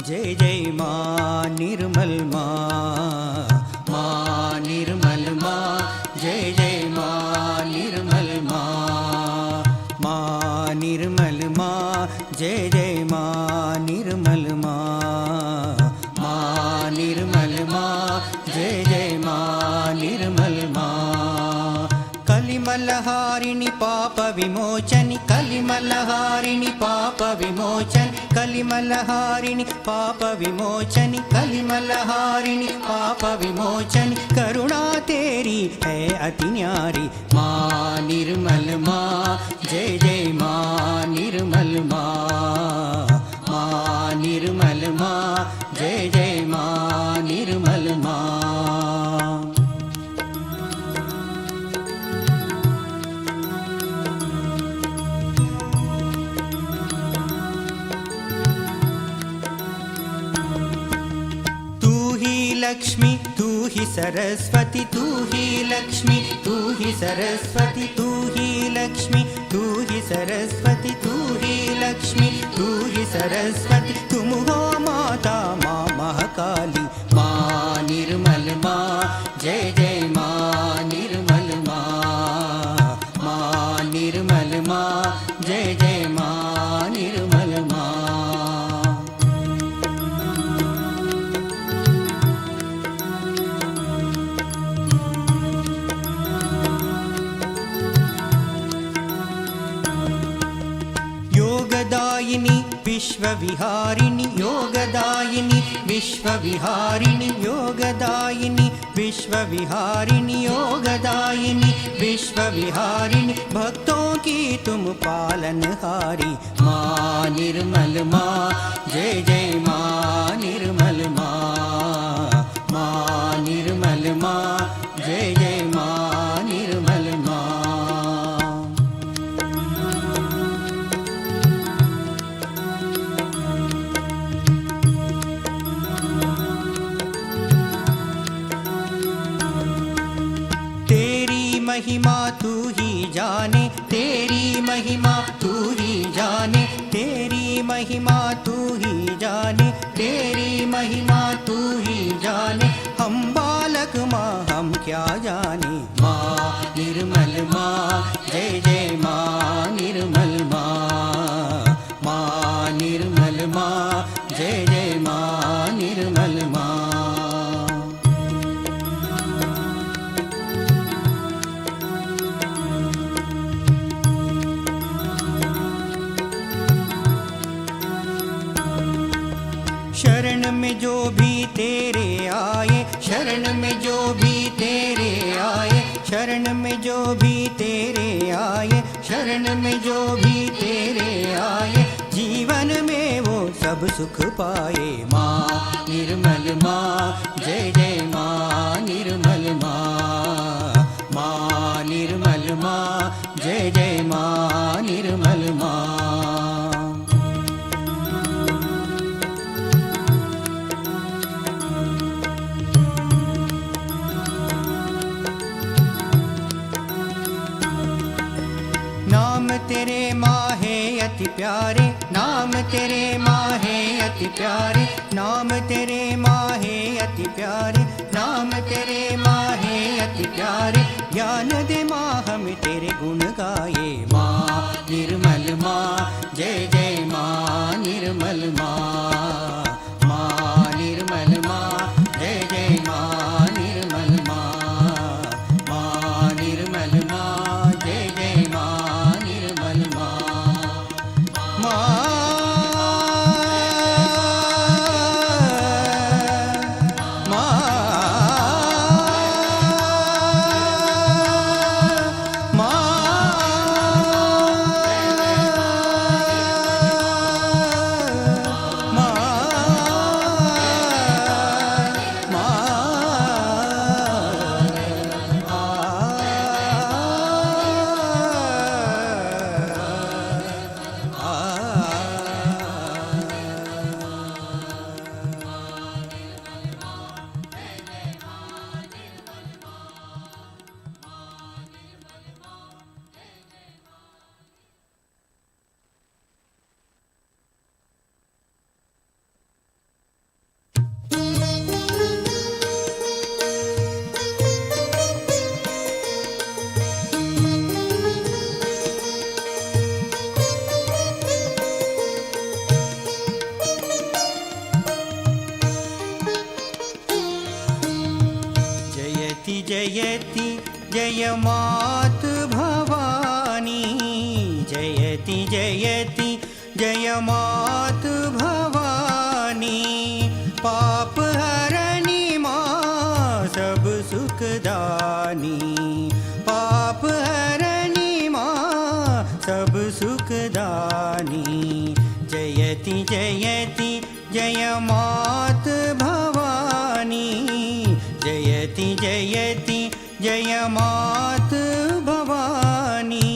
जय जय माँ निर्मल माँ, माँ निर्मल माँ, जय जय माँ निर्मल माँ, माँ निर्मल माँ, जय जय माँ निर्मल माँ, माँ निर्मल माँ, जय जय माँ निर्मल माँ। कलिमलहारिणि पाप विमोचनि, कलिमलहारिणि पाप विमोचनि, कलिमलहारिणि पाप विमोचनि, कलिमलहारिणि पाप विमोचनि, करुणा तेरी तेरी है अति न्यारी। माँ निर्मल माँ जय जय माँ निर्मल माँ। माँ निर्मल माँ जय जय माँ निर्मल माँ। लक्ष्मी तू ही सरस्वती, तू ही लक्ष्मी तू ही सरस्वती, तू ही लक्ष्मी तू ही सरस्वती, तू ही लक्ष्मी तू ही सरस्वती। तुम हो माता माँ महाकाली। माँ निर्मल माँ जय जय माँ निर्मल माँ। माँ निर्मल माँ जय जय माँ निर्मल माँ। योगदायिनी विश्वविहारिणी, योगदायिनी विश्वविहारिणी, योगदायिनी विश्वविहारिणी, योगदायिनी विश्वविहारिणी। भक्तों की तुम पालनहारी। माँ निर्मल माँ जय जय माँ निर्मल माँ। माँ निर्मल माँ जय जय माँ निर्मल माँ। महिमा तू ही जाने, तेरी महिमा तू ही जाने, तेरी महिमा तू ही जाने, तेरी महिमा तू ही जाने। हम बालक माँ हम क्या जाने। माँ निर्मल माँ जय जय माँ निर्मल माँ। माँ निर्मल माँ जय जय माँ निर्मल माँ। शरण में जो भी तेरे आए, शरण में जो भी तेरे आए, शरण में जो भी तेरे आए, शरण में जो भी तेरे आए, जीवन में वो सब सुख पाए। माँ निर्मल माँ जय जय माँ निर्मल माँ। माँ निर्मल माँ जय जय माँ निर्मल माँ। नाम तेरे माँ है अति प्यारे, नाम तेरे माँ है अति प्यारे, नाम तेरे माँ है अति प्यारे, नाम तेरे माँ है अति प्यारे। ज्ञान दे माँ हम तेरे गुण गाए। माँ निर्मल माँ जय जय माँ निर्मल माँ। माँ निर्मल माँ जय जय माँ निर्मल माँ। माँ निर्मल माँ जय जय माँ निर्मल माँ। माँ जयति जय मात भवानी, जयति जयति जय मात भवानी। पाप हरणी माँ सब सुख सुखदानी, पाप हरणी माँ सब सुखदानी। जयति जयति जय मात भवानी, जयति जयति जय मात भवानी।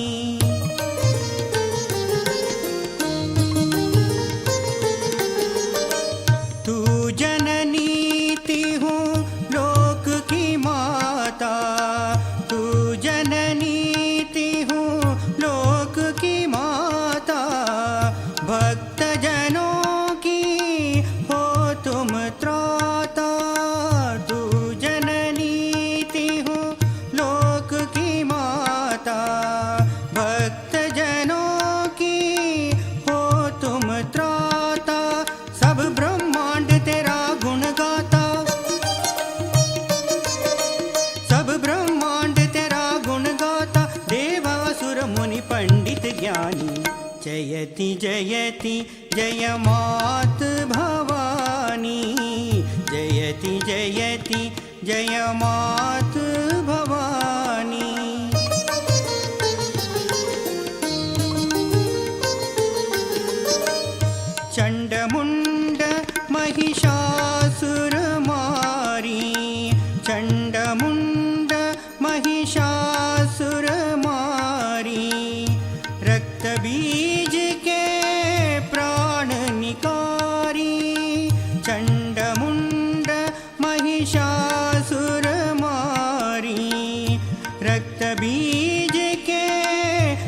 तू जननी तिहु लोक की माता, तू जननी तिहु लोक की माता। भक्त जनों की हो तुम त्राता, तू जननी तिहु लोक की माता। भक्त जनों की हो तुम त्राता, सब ब्रह्मांड तेरा गुण गाता, सब ब्रह्मांड तेरा गुण गाता। देवासुर मुनि पंडित ज्ञानी, जयति जयति जय मात भवानी, जयति जयति जय मात भवानी। चंड मुंड महिषासुर मारी, चंड मुंड महिषासुर मारी। रक्त बीज के प्राण निकारी, चंड मुंड महिषासुर मारी। रक्त बीज के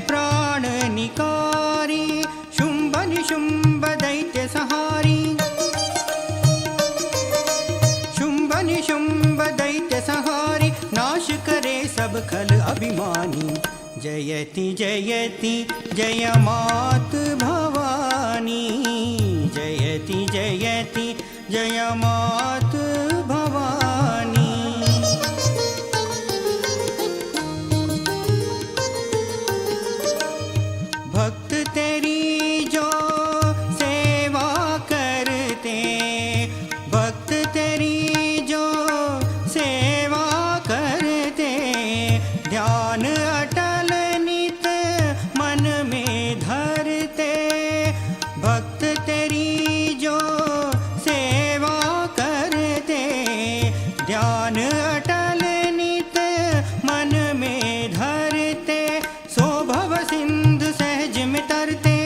प्राण निकारी, शुंभ निशुंभ दैत्य सहारी, शुंभ निशुंभ दैत्य सहारी। नाश करे सब खल अभिमानी, जयति जयति जय मात भवानी, जयति जयति जय मात भवानी। भक्त तेरी जो सेवा करते, भक्त तेरी जो सेवा करते। ध्यान अटल नित मन में धरते, भक्त तेरी जो सेवा करते। ध्यान अटल नित मन में धरते, सो भव सिंधु सहज में तरते,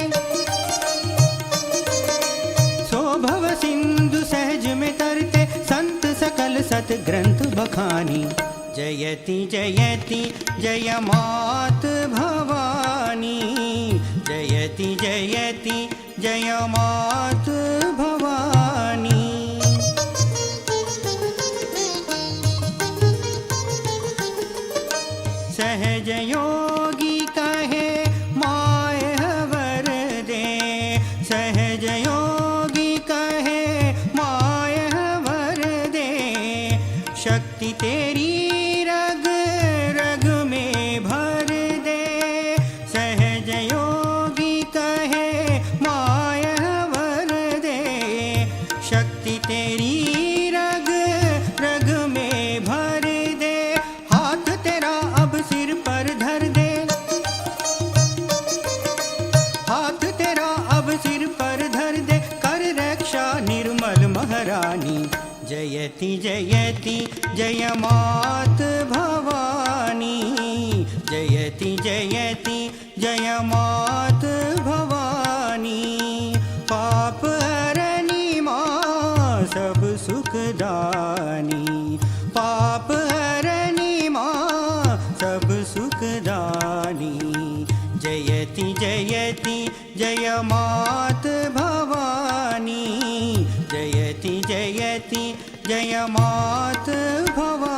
सो भव सिंधु सहज में तरते। संत सकल सत ग्रंथ बखानी, जयति जयति जय मात भवानी, जयति जयति जय मात भवानी। सहज योगी कहे माय वर दे, सहज योगी कहे माय वर दे। शक्ति तेरी रग रग में भर दे, सहज योगी कहे माय वर दे। शक्ति तेरी रग रग में भर दे, हाथ तेरा अब सिर पर धर दे, हाथ तेरा अब सिर पर धर दे। कर रक्षा निर्मल महारानी, जयति जयति जय मात भवानी, जयति जयति जय मात भवानी। पाप हरणी माँ सब सुखदानी, पाप हरणी माँ सब सुखदानी। जयति जयति जय मात भवानी, जयति जयति जय मात भवानी।